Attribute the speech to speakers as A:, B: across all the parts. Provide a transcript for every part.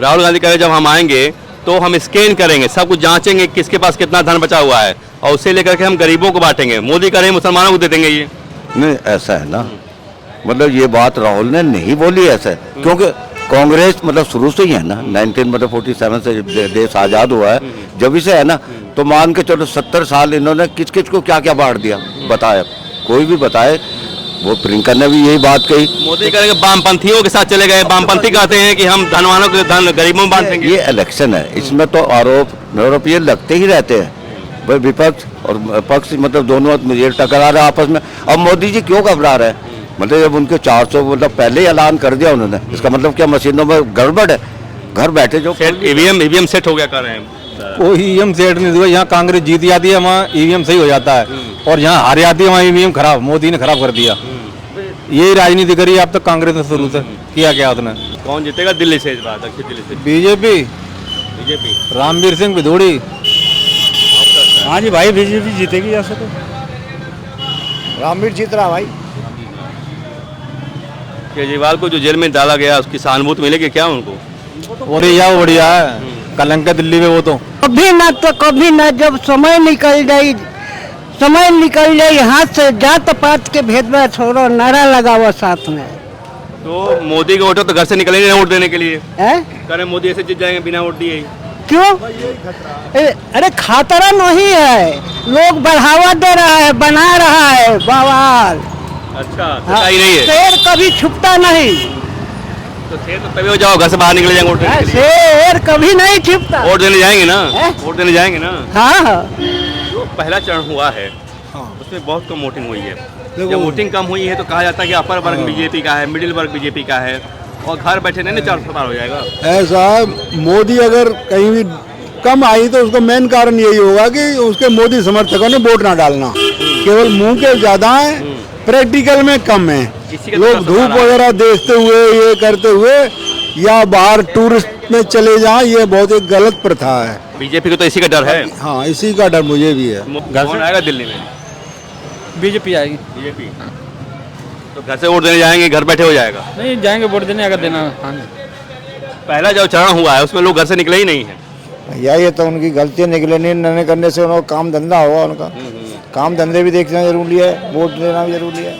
A: राहुल गांधी कह रहे जब हम आएंगे तो हम स्कैन करेंगे, सब कुछ जांचेंगे किसके पास कितना धन बचा हुआ है और उसे लेकर के हम गरीबों को बांटेंगे। मोदी कह रहे मुसलमानों को दे देंगे। ये
B: नहीं ऐसा है ना, मतलब ये बात राहुल ने नहीं बोली ऐसा, क्योंकि कांग्रेस मतलब शुरू से ही है ना, 1947 से देश आज़ाद हुआ है जब से है ना, तो मान के चलो 70 साल इन्होंने किस किस को क्या क्या बांट दिया बताया, कोई भी बताए। वो प्रियंका ने भी यही बात कही।
A: मोदी कह रहे वामपंथियों के साथ चले गए, वामपंथी कहते हैं कि हम धनवानों के धन गरीबों में बांट देंगे।
B: ये इलेक्शन है, इसमें तो आरोप ये लगते ही रहते हैं भाई, विपक्ष और पक्ष मतलब दोनों ये टकरा रहे आपस में। अब मोदी जी क्यों घबरा रहे हैं, मतलब जब उनके 400 मतलब पहले ही ऐलान कर दिया उन्होंने, इसका मतलब क्या मशीनों में गड़बड़ है? घर बैठे जो
A: ईवीएम सेट हो गया कर रहे हैं।
C: कोई ईवीएम सेट नहीं हुआ, यहाँ कांग्रेस जीत जाती है वहाँ ईवीएम सही हो जाता है, और यहाँ हार जाती है वहाँ ईवीएम खराब, मोदी ने खराब कर दिया। यही राजनीति करी अब तक कांग्रेस ने शुरू से किया क्या उसने।
A: कौन जीतेगा दिल्ली से इस बार? दक्षिण दिल्ली से
C: बीजेपी रामवीर सिंह बिधूड़ी।
D: हाँ जी भाई, बीजेपी जीतेगी ऐसे तो। रामवीर जीत रहा भाई।
A: केजरीवाल को जो जेल में डाला गया उसकी सहानुभूति मिलेगी क्या उनको?
C: बढ़िया है, कलंक है दिल्ली में वो तो।
E: कभी ना जब समय निकल जाए हाथ से, जात पात के भेदभाव छोड़ो, नारा लगाओ साथ में।
A: तो मोदी के वोटर तो घर से निकलेंगे वोट देने के लिए
E: है?
A: करें मोदी ऐसे जीत जाएंगे बिना वोट दिए।
E: क्यों? अरे खतरा नहीं है, लोग बढ़ावा दे रहा है, बना रहा है बवाल।
A: अच्छा,
E: हाँ,
A: नहीं है।
E: शेर कभी छुपता नहीं,
A: तो शेर तो तभी हो जाओ घर से बाहर निकले जाएंगे वोट देने के लिए।
E: शेर कभी नहीं छुपता।
A: वोट देने जाएंगे ना, वोट देने जाएंगे ना।
E: हाँ,
A: जो पहला चरण हुआ है उसमें बहुत कम वोटिंग हुई है। जब वोटिंग कम हुई है तो कहा जाता है कि अपर वर्ग बीजेपी का है, मिडिल वर्ग बीजेपी का है, और घर बैठे नहीं 400 पार हो जाएगा।
F: ऐसा मोदी अगर कहीं भी कम आई तो उसका मेन कारण यही होगा कि उसके मोदी समर्थकों ने वोट ना डालना, केवल मुंह के ज्यादा है, प्रैक्टिकल में कम है। लोग धूप वगैरह देखते हुए ये करते हुए या बाहर टूरिस्ट में चले जाएं, ये बहुत एक गलत प्रथा है।
A: बीजेपी को तो इसी का डर है।
F: हाँ, इसी का डर मुझे भी है।
A: कौन आएगा दिल्ली में?
C: बीजेपी आएगी।
A: बीजेपी तो घर से वोट देने जाएंगे, घर बैठे हो जाएगा?
C: नहीं जाएंगे वोट देने, अगर देना।
A: पहला जो चरण हुआ है उसमें लोग घर से निकले ही नहीं है।
D: भैया ये तो उनकी गलती निकले नहीं करने से, उनको काम धंधा होगा उनका। काम धंधे भी देखना जरूरी है, वोट देना भी जरूरी है।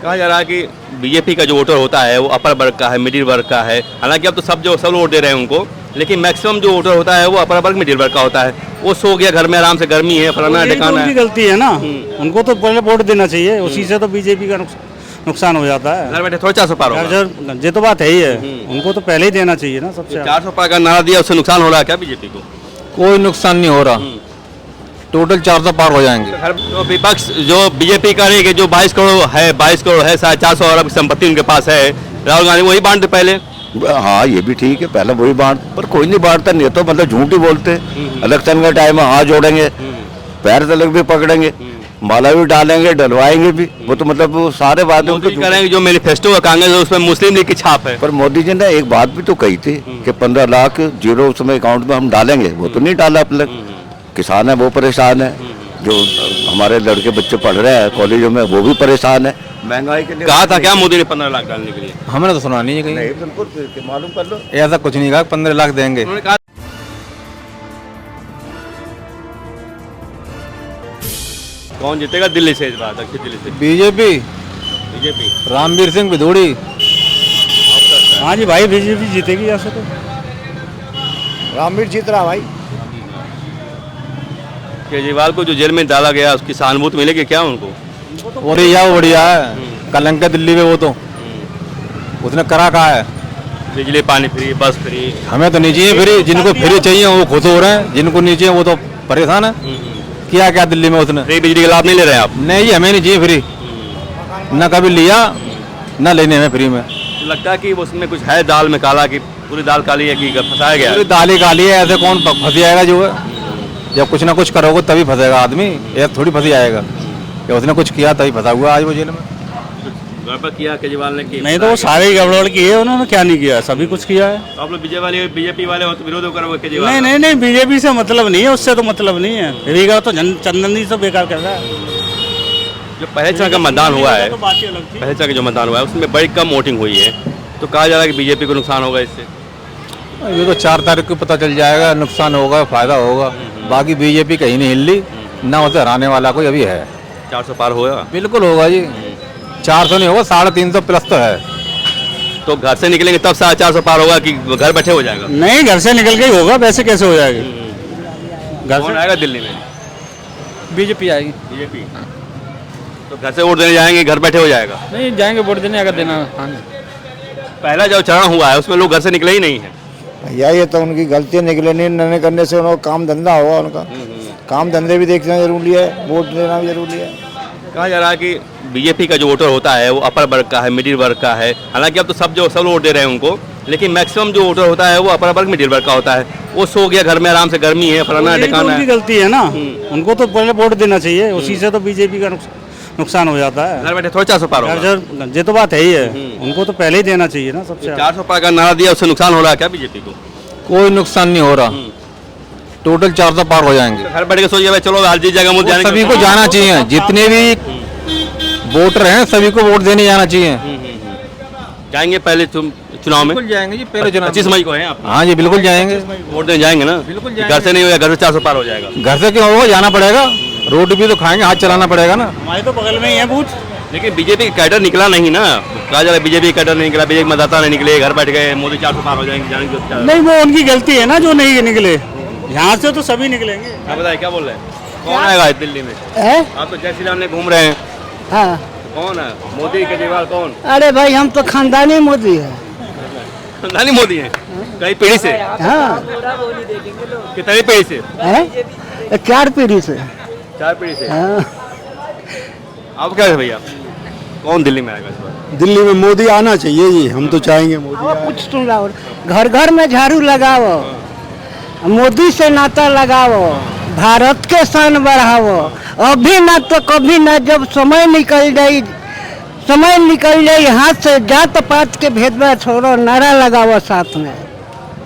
A: कहा जा रहा है कि बीजेपी का जो वोटर होता है वो अपर वर्ग का है, मिडिल वर्ग का है। हालांकि अब तो सब वोट दे रहे हैं उनको, लेकिन मैक्सिमम जो वोटर होता है वो अपर वर्ग मिडिल वर्ग का होता है। वो सो गया घर में आराम से, गर्मी है, फलाना ठिकाना है।
D: उनकी गलती है ना, उनको तो पहले वोट देना चाहिए, उसी से तो बीजेपी का नुकसान हो जाता है।
A: घर बैठे थोड़ा 400 पार होगा।
D: ये तो बात है ही है, उनको तो पहले ही देना चाहिए ना सबसे।
A: 400 पार का नारा दिया, उससे नुकसान हो रहा है क्या बीजेपी को?
C: कोई नुकसान नहीं हो रहा, टोटल 400 पार हो जाएंगे।
A: तो विपक्ष जो बीजेपी का रही कि जो 22 करोड़ है 450 अरब की संपत्ति उनके पास है, राहुल गांधी वही बांटते पहले।
B: हाँ ये भी ठीक है, पहले वही बांट, पर कोई नहीं बांटता, नहीं तो मतलब झूठ ही बोलते। इलेक्शन के टाइम में हाथ जोड़ेंगे, पैर तलक भी पकड़ेंगे, माला भी डालेंगे, डलवाएंगे भी, वो तो मतलब वो सारे बातें उनको
A: करेंगे। जो मैनिफेस्टो है कांग्रेस उसमें मुस्लिम लीग की छाप है।
B: पर मोदी जी ने एक बात भी तो कही थी कि 15 लाख जीरो उसमें अकाउंट में हम डालेंगे, वो तो नहीं डाला अब तक। किसान है वो परेशान है, जो हमारे लड़के बच्चे पढ़ रहे हैं कॉलेजों में वो भी परेशान है, महंगाई के लिए।
A: कहा था क्या मोदी ने 15 लाख डालने के लिए?
C: हमने तो सुना नहीं है कहीं।
B: नहीं, बिल्कुल मालूम कर लो,
C: ऐसा कुछ नहीं कहा 15 लाख देंगे।
A: उन्होंने कहा कौन जीतेगा दिल्ली से इस बार? दक्षिण दिल्ली से
C: बीजेपी रामवीर सिंह बिधूड़ी।
D: हाँ जी भाई, बीजेपी जीतेगी ऐसे तो। रामवीर जीत रहा भाई।
A: केजरीवाल को जो जेल में डाला गया उसकी सहानुभूति मिलेगी क्या उनको?
C: बढ़िया है, कलंक है दिल्ली में वो तो। उसने करा कहा है,
A: बिजली पानी फ्री, बस फ्री।
C: हमें तो नहीं चाहिए फ्री, जिनको फ्री चाहिए वो खुश हो रहे हैं, जिनको नहीं चाहिए वो तो परेशान है। किया क्या दिल्ली में उसने?
A: फ्री बिजली का लाभ नहीं ले रहे हैं आप?
C: नहीं, हमें नहीं चाहिए फ्री, न कभी लिया न लेने में फ्री में।
A: तो लगता है कि उसमें कुछ है दाल में काला, कि पूरी दाल काली है कि फंसाया गया?
C: पूरी दाल ही काली है, ऐसे कौन फंस जाएगा? जो है जब कुछ ना कुछ करोगे तभी फंसेगा आदमी, ये थोड़ी फंस जाएगा कि उसने कुछ किया तभी फंसा हुआ आज वो जेल में।
A: गड़बड़ किया केजरीवाल ने?
D: नहीं तो वो सारे ही गड़बड़ की है, उन्होंने क्या नहीं किया, सभी कुछ किया है।
A: तो आप लोग बीजेपी वाले हो तो विरोध करोगे केजरीवाल?
D: नहीं, बीजेपी से मतलब नहीं है, उससे तो मतलब नहीं है। रीगा तो चंदन जी से बेकार कर रहा है।
A: जो पहले चरण का मतदान हुआ है,
D: तो बात ही अलग थी।
A: पहले चरण का जो मतदान हुआ है उसमें बड़ी कम वोटिंग हुई है, तो कहा जा रहा है कि बीजेपी को नुकसान होगा इससे।
C: ये तो 4 तारीख को पता चल जाएगा, नुकसान होगा फायदा होगा। बाकी बीजेपी कहीं नहीं हिल ली, ना उसे हराने वाला कोई अभी है।
A: 400 पार होगा?
C: बिल्कुल होगा जी, 400 नहीं होगा, 350 प्लस तो है।
A: तो घर से निकलेंगे तब 450 पार होगा कि घर बैठे हो जाएगा?
F: नहीं, घर से निकल के ही होगा, वैसे कैसे हो जाएगी?
A: कौन आएगा दिल्ली में?
C: बीजेपी आएगी।
A: बीजेपी। तो घर से वोट देने जाएंगे, घर बैठे हो जाएगा?
C: नहीं जाएंगे वोट देने, अगर देना।
A: पहला जो चरण हुआ है उसमें लोग घर से निकले ही नहीं है।
D: भैया ये तो उनकी गलतियाँ निकले नहीं करने से, उनको काम धंधा होगा उनका। काम धंधे भी देखना जरूरी है, वोट देना भी जरूरी है।
A: कहा जा रहा है कि बीजेपी का जो वोटर होता है वो अपर वर्ग का है, मिडिल वर्ग का है। हालांकि अब तो सब वोट दे रहे हैं उनको, लेकिन मैक्सिमम जो वोटर होता है वो अपर वर्ग मिडिल वर्ग का होता है। वो सो गया घर में आराम से, गर्मी है, फलाना ठिकाना है।
F: गलती है ना, उनको तो पहले वोट देना चाहिए, उसी से तो बीजेपी का नुकसान हो जाता है।
A: घर बैठे थोड़ा 400 पार होगा।
F: ये तो बात है ही है, उनको तो पहले ही देना चाहिए ना सबसे।
A: 400 पार का नारा दिया, उससे नुकसान हो रहा है क्या बीजेपी को?
C: कोई नुकसान नहीं हो रहा, टोटल 400 पार हो जाएंगे।
A: घर बैठ के सोचिए भाई चलो हर चीज जगह जाने
C: सभी को जाना चाहिए, जितने भी वोटर हैं सभी को वोट देने जाना चाहिए।
A: जाएंगे पहले चुनाव में?
C: बिल्कुल जाएंगे जी, पहले चुनाव
A: 25 मई को है आप?
C: हाँ जी बिल्कुल जाएंगे,
A: वोट देने जाएंगे ना?
C: बिल्कुल
A: घर से नहीं होगा, घर से 400 पार हो जाएगा।
C: घर से क्यों होगा, जाना पड़ेगा, रोटी भी तो खाएंगे, हाथ चलाना पड़ेगा ना।
F: हमारे तो बगल में ही है बूथ।
A: लेकिन बीजेपी का कैडर निकला नहीं ना, कहा जा रहा है बीजेपी का कैडर नहीं निकला, बीजेपी मतदाता नहीं निकले, घर बैठ गए, मोदी 400 पार हो जाएंगे, जाएंगे।
F: नहीं, वो उनकी गलती है ना जो नहीं निकले, यहाँ से तो सभी निकलेंगे।
A: क्या बताए, क्या बोल रहे हैं? कौन आएगा दिल्ली में? आप तो जय श्री राम ने घूम रहे हैं।
E: हाँ।
A: कौन है मोदी, केजरीवाल, कौन?
E: अरे भाई हम तो खानदानी मोदी है।
A: खानदानी मोदी है? कई पीढ़ी से?
E: हाँ।
A: कितनी पीढ़ी से?
E: 4 पीढ़ी से।
A: 4 पीढ़ी से।
E: हाँ।
A: आप क्या है भैया, कौन दिल्ली में आएगा इस बार?
F: दिल्ली में मोदी आना चाहिए जी, हम तो चाहेंगे मोदी आए।
E: कुछ सुन रहा हो, घर घर में झाड़ू लगाओ, मोदी से नाता लगाओ, भारत के शान बढ़ाओ। अभी ना तो कभी ना, जब समय निकल जाए हाथ से, जात पात के भेदभाव छोड़ो, नारा लगाओ साथ में।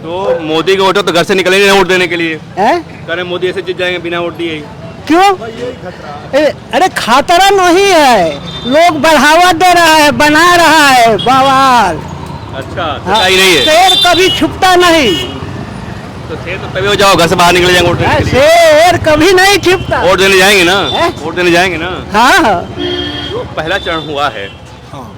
A: तो मोदी के वोटर तो घर से निकलेंगे वोट देने के लिए,
E: है?
A: करें मोदी ऐसे जीत जाएंगे बिना वोट दिए?
E: क्यों? अरे खतरा नहीं है, लोग बढ़ावा दे रहा है, बना रहा है बवाल।
A: अच्छा, सच्चाई नहीं है?
E: शेर कभी छुपता नहीं।
A: तो शेर तो तभी हो जाओ, घर से बाहर निकले जाएंगे वोट देने के लिए।
E: शेर कभी नहीं छुपता।
A: वोट देने जाएंगे ना?
E: है?
A: वोट देने जाएंगे ना?
E: हाँ।
A: जो पहला चरण हुआ है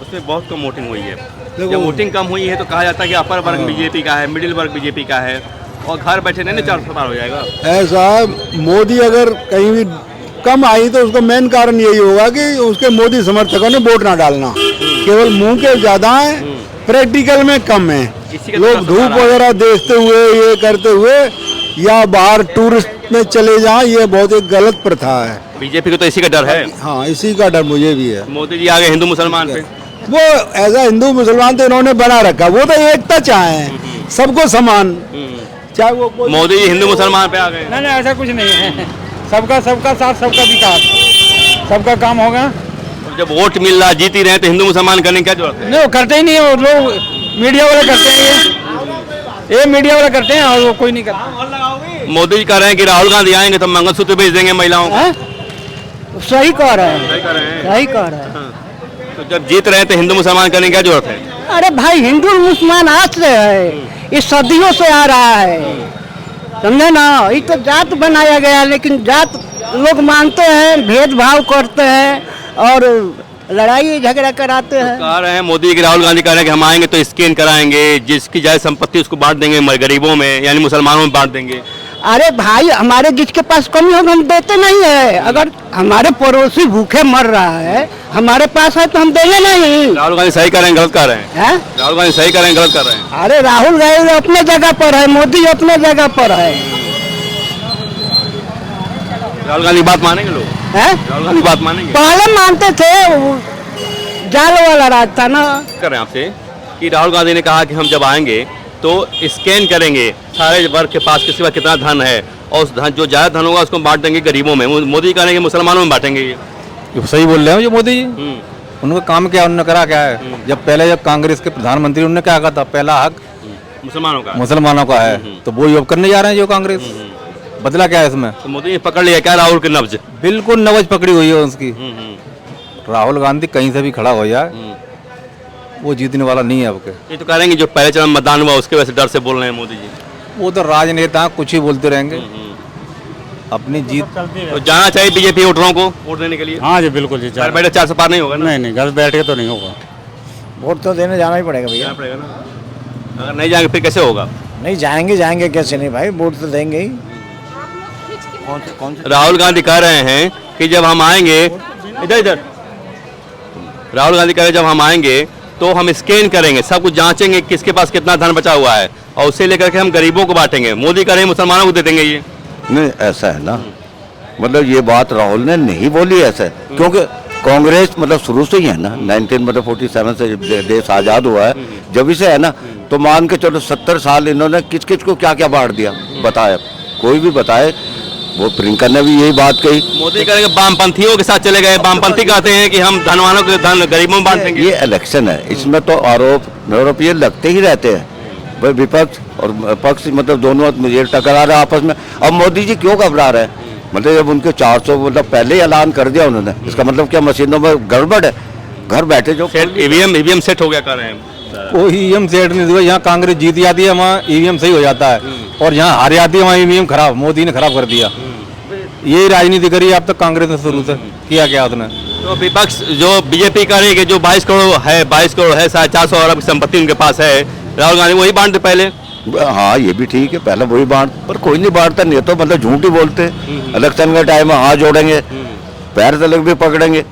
A: उसमें बहुत कम वोटिंग हुई है। जब वोटिंग कम हुई है तो कहा जाता है कि अपर वर्ग बीजेपी का है, मिडिल वर्ग बीजेपी का है, और घर बैठे नहीं 400 पार हो जाएगा।
F: ऐसा मोदी अगर कहीं भी कम आई तो उसका मेन कारण यही होगा कि उसके मोदी समर्थकों ने वोट ना डालना। केवल मुंह के ज्यादा है, प्रैक्टिकल में कम है। लोग धूप वगैरह देखते हुए, ये करते हुए, या बाहर टूरिस्ट में चले जाएं, ये बहुत एक गलत प्रथा है।
A: बीजेपी को तो इसी का डर है।
F: हाँ, इसी का डर मुझे भी है।
A: मोदी जी आगे हिंदू मुसलमान पे,
F: वो ऐसा हिंदू मुसलमान तो इन्होंने बना रखा, वो तो एकता चाहे, सबको समान, चाहे वो
A: मोदी जी हिंदू मुसलमान पे आ गए।
C: नहीं ऐसा कुछ नहीं है, सबका साथ, सबका विकास, सबका काम होगा।
A: जब वोट मिल रहा, जीत ही रहे, तो हिंदू मुसलमान करने की क्या जरूरत है?
C: नहीं वो करते ही नहीं है, वो लोग मीडिया वाले करते हैं, ये मीडिया वाले करते हैं और वो कोई नहीं करता।
A: मोदी जी कह रहे हैं कि राहुल गांधी आएंगे तो मंगलसूत्र भेज देंगे महिलाओं को।
E: सही कह रहे हैं,
A: सही कह रहे हैं।
E: सही कह रहे हैं।
A: तो जब जीत रहे हैं तो हिंदू मुसलमान करने की क्या जरूरत है?
E: अरे भाई हिंदू मुसलमान आज से है, ये सदियों से आ रहा है, समझे ना? ये तो जात बनाया गया, लेकिन जात लोग मानते हैं, भेदभाव करते हैं और लड़ाई झगड़ा कराते हैं।
A: कह रहे हैं मोदी जी, राहुल गांधी कह रहे हैं कि हम आएंगे तो स्कैन कराएंगे, जिसकी जायज संपत्ति उसको बांट देंगे, गरीबों में यानी मुसलमानों में बांट देंगे।
E: अरे भाई हमारे जिसके पास कमी होगा हम देते नहीं है। अगर हमारे पड़ोसी भूखे मर रहा है, हमारे पास है तो हम देंगे नहीं।
A: राहुल गांधी सही कर रहे हैं, गलत कर रहे हैं?
E: है?
A: राहुल गांधी सही कर रहे हैं, गलत कर रहे हैं?
E: अरे राहुल गांधी अपने जगह पर है, मोदी अपने जगह पर है।
A: राहुल गांधी बात मानेंगे लोग?
E: है?
A: राहुल गांधी बात मानेंगे?
E: पहले मानते थे, जाल वाला राज था ना।
A: कर रहे हैं आपसे कि राहुल गांधी ने कहा कि हम जब आएंगे तो स्कैन करेंगे सारे वर्ग के पास किसी का कितना धन है, और उस धन जो ज्यादा धन होगा उसको बांट देंगे गरीबों में। मोदी कह रहे हैं कि मुसलमानों में बांटेंगे।
C: ये सही बोल रहे हैं ये मोदी जी। उनका काम क्या, उन्होंने करा क्या है? जब कांग्रेस के प्रधानमंत्री उन्होंने क्या कहा था, पहला हक मुसलमानों का है, तो वो अब करने जा रहे हैं जो कांग्रेस। बदला क्या है इसमें?
A: तो मोदी ने पकड़ लिया क्या राहुल की नब्ज?
C: बिल्कुल नब्ज पकड़ी हुई है उसकी। राहुल गांधी कहीं से भी खड़ा हो जाए, वो जीतने वाला नहीं है आपके।
A: ये तो कह रहे हैं कि जो पहले चरण मतदान हुआ उसके वजह से डर से बोल रहे हैं मोदी जी।
C: वो तो राजनेता कुछ ही बोलते रहेंगे, अपनी जीत।
A: तो जाना चाहिए बीजेपी वोटरों को वोट देने के लिए।
F: हाँ जी बिल्कुल जी,
A: घर बैठे 400 पार नहीं होगा ना।
F: नहीं घर बैठ के तो नहीं होगा।
D: वोट तो देने जाना ही पड़ेगा भैया।
A: जाना पड़ेगा ना, अगर नहीं जाएंगे फिर कैसे होगा।
D: नहीं जाएंगे कैसे नहीं भाई, वोट तो देंगे ही।
A: राहुल गांधी कह रहे हैं कि जब हम आएंगे, इधर राहुल गांधी कह रहे हैं जब हम आएंगे तो हम स्कैन करेंगे, सब कुछ जांचेंगे किसके पास कितना धन बचा हुआ है और उसे लेकर के हम गरीबों को बांटेंगे। मोदी कह रहे हैं मुसलमानों को दे देंगे। ये
B: नहीं ऐसा है ना, मतलब ये बात राहुल ने नहीं बोली ऐसे, क्योंकि कांग्रेस मतलब शुरू से ही है ना, 1947 से देश आज़ाद हुआ है जब से है ना, तो मान के चलो 70 साल इन्होंने किस किस को क्या क्या बांट दिया बताया, कोई भी बताए। वो प्रियंका ने भी यही बात कही।
A: मोदी कह रहे हैं वामपंथियों के साथ चले गए, वामपंथी कहते हैं कि हम धनवानों के धन गरीबों में बांट देंगे।
B: ये इलेक्शन है, इसमें तो आरोप ये लगते ही रहते हैं भाई, विपक्ष और पक्ष मतलब दोनों मुझे टकरा रहे हैं आपस में। अब मोदी जी क्यों घबरा रहे हैं, मतलब जब उनके 400 मतलब पहले ही ऐलान कर दिया उन्होंने, इसका मतलब क्या मशीनों में गड़बड़ है, घर बैठे जो
A: ईवीएम सेट हो गया कह रहे हैं।
C: कोई ईवीएम सेट नहीं हुआ, यहाँ कांग्रेस जीत जाती है वहाँ ईवीएम सही हो जाता है, और यहाँ हार जाती है वहाँ ईवीएम खराब, मोदी ने खराब कर दिया। यही राजनीति करी अब तक कांग्रेस ने, शुरू से किया क्या उसने।
A: तो विपक्ष जो बीजेपी कह रही है कि जो 22 करोड़ है 450 अरब की संपत्ति उनके पास है, राहुल गांधी वही बांटते पहले।
B: हाँ ये भी ठीक है, पहले वही बांट, पर कोई नहीं बांटता, नहीं तो मतलब झूठ ही बोलते। इलेक्शन के टाइम में हाथ जोड़ेंगे, पैर तलक भी पकड़ेंगे,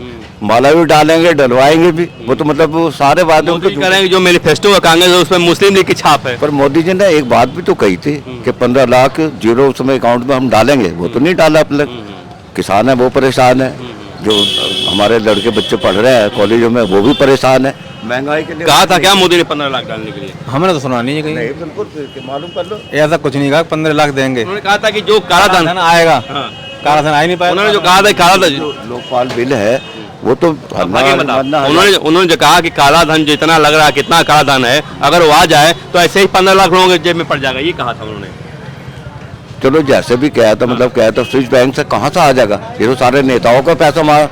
B: माला भी डालेंगे, डलवाएंगे भी, वो तो मतलब वो सारे बातें उनको
A: करेंगे। जो मैनिफेस्टो है कांग्रेस उसमें मुस्लिम लीग की छाप है।
B: पर मोदी जी ने एक बात भी तो कही थी कि 15 लाख जीरो उसमें अकाउंट में हम डालेंगे, वो तो नहीं डाला अपने। किसान है वो परेशान है, जो हमारे लड़के बच्चे पढ़ रहे हैं कॉलेजों में वो भी परेशान है, महंगाई के लिए।
A: कहा था क्या मोदी ने 15 लाख डालने के लिए?
C: हमने तो सुना नहीं है कहीं।
B: नहीं बिल्कुल मालूम कर लो,
C: ऐसा कुछ नहीं कहा 15 लाख देंगे।
A: उन्होंने कहा था कि जो काला धन
C: आएगा,
A: हाँ।
C: काला धन आ ही नहीं पाया।
A: उन्होंने जो कहा था काला धन,
B: लोकपाल बिल है वो तो
A: उन्होंने जो कहा कि काला धन जो इतना लग रहा है, कितना काला धन है, अगर वो आ जाए तो ऐसे ही 15 लाख लोगों के जेब में पड़ जाएगा, ये कहा था उन्होंने।
B: चलो जैसे भी कहा था, मतलब कहा था स्विस बैंक से कहाँ से आ जाएगा, ये तो सारे नेताओं का पैसा मारा।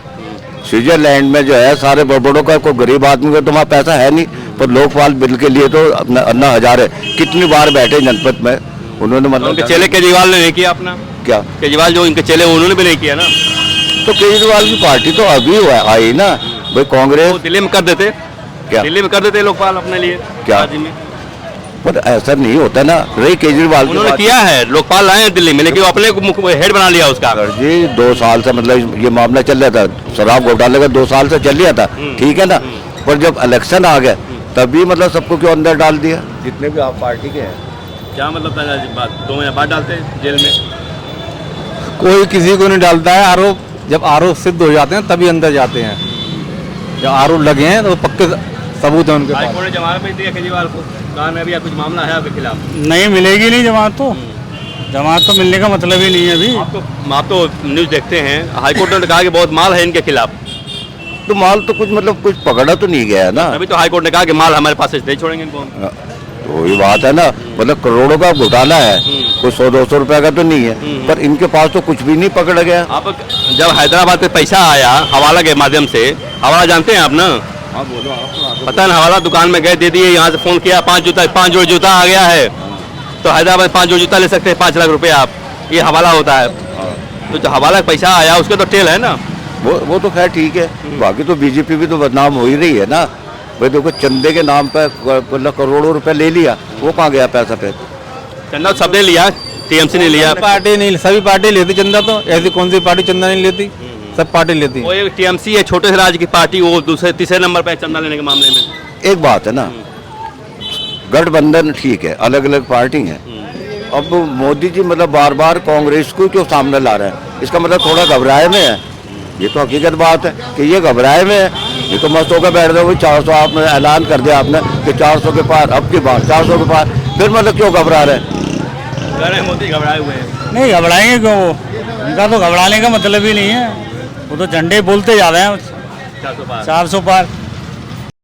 B: स्विट्जरलैंड में जो है सारे बड़ों का, कोई गरीब आदमी का तुम्हारा पैसा है नहीं, पर लोकपाल बिल के लिए तो अन्ना हजारे कितनी बार बैठे जनपद में उन्होंने, मतलब
A: उनके चेले केजरीवाल ने नहीं किया अपना।
B: क्या
A: केजरीवाल जो इनके चेले उन्होंने भी नहीं किया ना,
B: तो केजरीवाल की पार्टी तो अभी आई ना भाई, कांग्रेस
A: दिल्ली में कर देते,
B: क्या
A: दिल्ली में कर देते लोकपाल अपने लिए
B: क्या?
A: राज्य में।
B: पर ऐसा नहीं होता ना, रही केजरीवाल
A: उन्होंने किया है, लोकपाल लाए हैं दिल्ली में, लेकिन वो अपने को हेड बना लिया उसका।
B: जी 2 साल से मतलब ये मामला चल रहा था, शराब घोटाले का 2 साल से चल रहा था, ठीक है ना, पर जब इलेक्शन आ गया तभी मतलब सबको क्यों अंदर डाल दिया, जितने भी आप पार्टी के हैं।
A: क्या मतलब था 2 महीने बाद डालते हैं जेल में?
C: कोई किसी को नहीं डालता है, आरोप जब आरोप सिद्ध हो जाते हैं तभी अंदर जाते हैं, जब आरोप लगे हैं तो पक्के सबूत है उनके पास।
A: हाईकोर्ट ने जमानत भी दिया केजरीवाल को, कहा अभी कुछ मामला है आपके खिलाफ?
F: नहीं मिलेगी नहीं जमानत तो, जमानत तो मिलने का मतलब ही नहीं है अभी।
A: आप तो न्यूज़ देखते हैं, हाईकोर्ट ने कहा कि बहुत माल है इनके खिलाफ।
B: तो माल तो कुछ मतलब कुछ पकड़ा तो नहीं गया है ना,
A: अभी तो हाईकोर्ट ने कहा कि माल हमारे पास से नहीं छोड़ेंगे इनको।
B: तो वही बात है ना, मतलब करोड़ों का घोटाला है, कोई 100-200 रुपए का तो नहीं है, पर इनके पास तो कुछ भी नहीं पकड़ा गया।
A: आप जब हैदराबाद पे पैसा आया हवाला के माध्यम से, हवाला जानते हैं आप ना?
B: हाँ बोलो आप।
A: पता है, हवाला दुकान में गए, दे दिए, यहाँ से फोन किया 5 जोड़ जूता आ गया है, तो हैदराबाद 5 जोड़ जूता ले सकते हैं 5 लाख रुपए आप, ये हवाला होता है। तो जो हवाला का पैसा आया उसका तो टेल है ना,
B: वो तो खैर ठीक है, बाकी तो बीजेपी भी तो बदनाम हो ही रही है ना भाई। देखो चंदे के नाम पे करोड़ों रुपए ले लिया, वो कहाँ गया पैसा पे?
A: चंदा सबने लिया, टीएमसी ने लिया।
C: पार्टी नहीं, सभी पार्टी लेती चंदा, तो ऐसी कौन सी पार्टी चंदा नहीं लेती, सब पार्टी लेती।
A: वो एक टीएमसी है, छोटे से राज्य की पार्टी, वो दूसरे तीसरे नंबर पे चंदा लेने के मामले में।
B: एक बात है ना, गठबंधन ठीक है, अलग अलग पार्टी है, अब मोदी जी मतलब बार बार कांग्रेस को क्यों सामने ला रहे हैं, इसका मतलब थोड़ा घबराए में है, ये तो हकीकत बात है कि ये घबराए में है। ये तो मस्त होकर बैठ रहे हो, 400 आपने ऐलान कर दिया आपने कि 400 के पार, अब की बात 400 के पार, फिर मतलब क्यों घबरा रहे हैं?
A: मोदी घबराए हुए हैं।
F: नहीं घबराएंगे क्यों, वो उनका तो घबराने का मतलब ही नहीं है, वो तो झंडे बोलते जा रहे हैं 400 पार।